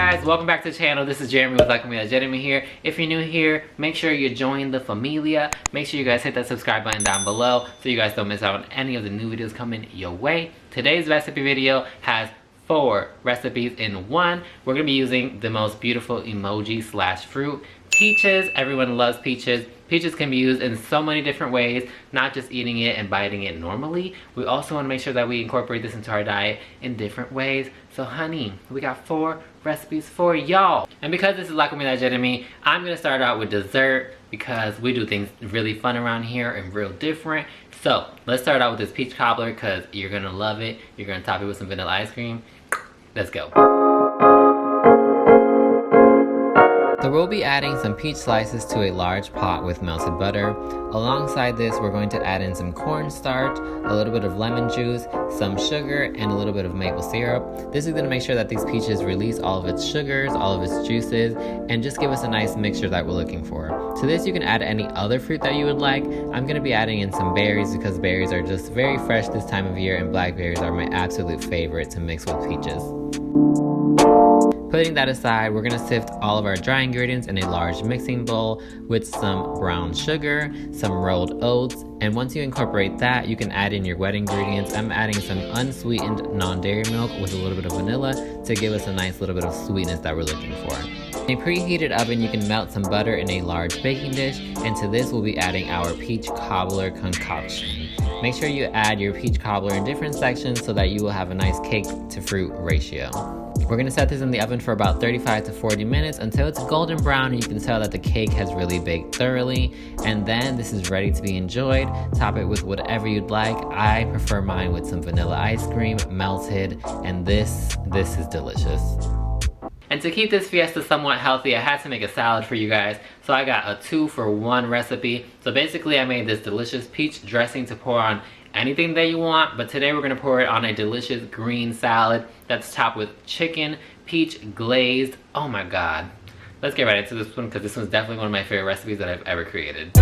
guys, welcome back to the channel. This is Jeremy with lacomidadejeremie here. If you're new here, make sure you join the familia. Make sure you guys hit that subscribe button down below so you guys don't miss out on any of the new videos coming your way. Today's recipe video has 4 recipes in one. We're gonna be using the most beautiful emoji slash fruit, peaches. Everyone loves peaches. Peaches can be used in so many different ways, not just eating it and biting it normally. We also want to make sure that we incorporate this into our diet in different ways. So honey, we got 4 recipes for y'all. And because this is lacomidadejeremie, I'm gonna start out with dessert because we do things really fun around here and real different. So let's start out with this peach cobbler because you're gonna love it. You're gonna top it with some vanilla ice cream. Let's go. So we'll be adding some peach slices to a large pot with melted butter. Alongside this, we're going to add in some cornstarch, a little bit of lemon juice, some sugar, and a little bit of maple syrup. This is going to make sure that these peaches release all of its sugars, all of its juices, and just give us a nice mixture that we're looking for. To this, you can add any other fruit that you would like. I'm going to be adding in some berries because berries are just very fresh this time of year, and blackberries are my absolute favorite to mix with peaches. Putting that aside, we're gonna sift all of our dry ingredients in a large mixing bowl with some brown sugar, some rolled oats, and once you incorporate that, you can add in your wet ingredients. I'm adding some unsweetened non-dairy milk with a little bit of vanilla to give us a nice little bit of sweetness that we're looking for. In a preheated oven, you can melt some butter in a large baking dish, and to this we'll be adding our peach cobbler concoction. Make sure you add your peach cobbler in different sections so that you will have a nice cake to fruit ratio. We're gonna set this in the oven for about 35 to 40 minutes until it's golden brown and you can tell that the cake has really baked thoroughly. And then this is ready to be enjoyed. Top it with whatever you'd like. I prefer mine with some vanilla ice cream, melted, and this is delicious. And to keep this fiesta somewhat healthy, I had to make a salad for you guys. So I got a 2-for-1 recipe. So basically I made this delicious peach dressing to pour on anything that you want, but today we're gonna pour it on a delicious green salad that's topped with chicken, peach glazed. Oh my god. Let's get right into this one because this one's definitely one of my favorite recipes that I've ever created.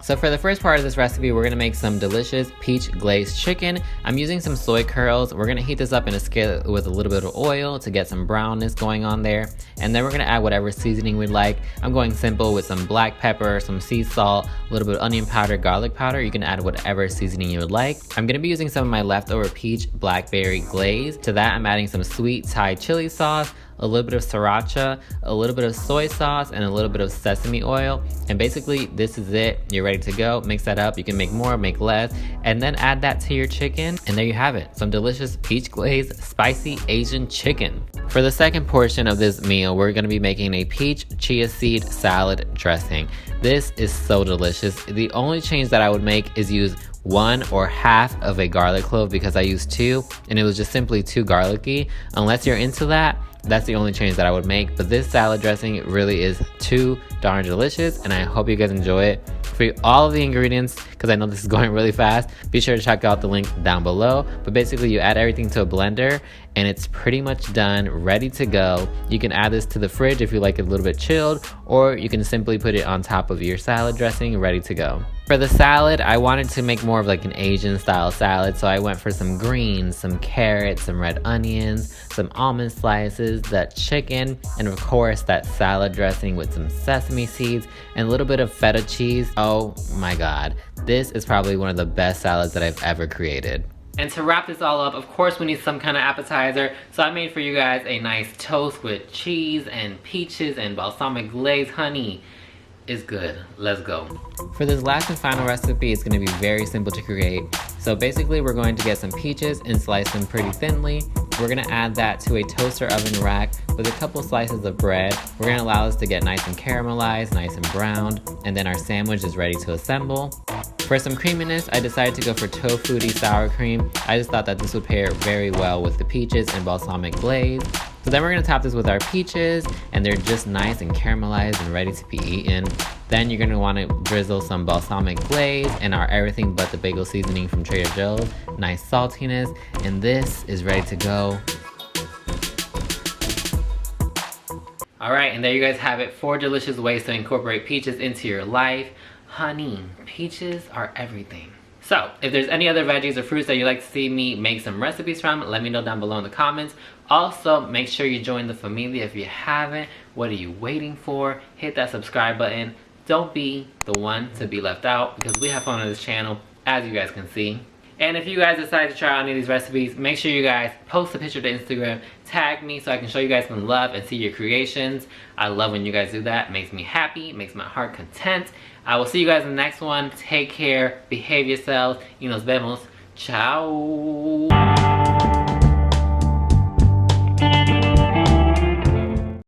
So for the first part of this recipe, we're gonna make some delicious peach glazed chicken. I'm using some soy curls. We're gonna heat this up in a skillet with a little bit of oil to get some brownness going on there. And then we're gonna add whatever seasoning we'd like. I'm going simple with some black pepper, some sea salt, a little bit of onion powder, garlic powder. You can add whatever seasoning you would like. I'm gonna be using some of my leftover peach blackberry glaze. To that, I'm adding some sweet Thai chili sauce, a little bit of sriracha, a little bit of soy sauce, and a little bit of sesame oil. And basically, this is it. You're ready to go. Mix that up. You can make more, make less, and then add that to your chicken. And there you have it. Some delicious peach glazed, spicy Asian chicken. For the second portion of this meal, we're gonna be making a peach chia seed salad dressing. This is so delicious. The only change that I would make is use 1 or half of a garlic clove because I used 2 and it was just simply too garlicky. Unless you're into that, that's the only change that I would make. But this salad dressing really is too darn delicious and I hope you guys enjoy it. For all of the ingredients, because I know this is going really fast, be sure to check out the link down below. But basically you add everything to a blender and it's pretty much done, ready to go. You can add this to the fridge if you like it a little bit chilled, or you can simply put it on top of your salad dressing, ready to go. For the salad, I wanted to make more of like an Asian style salad, so I went for some greens, some carrots, some red onions, some almond slices, that chicken, and of course that salad dressing with some sesame seeds and a little bit of feta cheese. Oh my god, this is probably one of the best salads that I've ever created. And to wrap this all up, of course we need some kind of appetizer, so I made for you guys a nice toast with cheese and peaches and balsamic glaze. Honey, it's good. Let's go. For this last and final recipe, it's going to be very simple to create. So basically we're going to get some peaches and slice them pretty thinly. We're going to add that to a toaster oven rack with a couple slices of bread. We're going to allow this to get nice and caramelized, nice and browned, and then our sandwich is ready to assemble. For some creaminess, I decided to go for tofu-y sour cream. I just thought that this would pair very well with the peaches and balsamic glaze. So then we're gonna top this with our peaches, and they're just nice and caramelized and ready to be eaten. Then you're gonna wanna drizzle some balsamic glaze and our everything but the bagel seasoning from Trader Joe's. Nice saltiness, and this is ready to go. Alright, and there you guys have it. 4 delicious ways to incorporate peaches into your life. Honey, peaches are everything. So, if there's any other veggies or fruits that you'd like to see me make some recipes from, let me know down below in the comments. Also, make sure you join the familia if you haven't. What are you waiting for? Hit that subscribe button. Don't be the one to be left out because we have fun on this channel, as you guys can see. And if you guys decide to try out any of these recipes, make sure you guys post a picture to Instagram, tag me so I can show you guys some love and see your creations. I love when you guys do that. It makes me happy, it makes my heart content. I will see you guys in the next one. Take care, behave yourselves, y nos vemos. Ciao.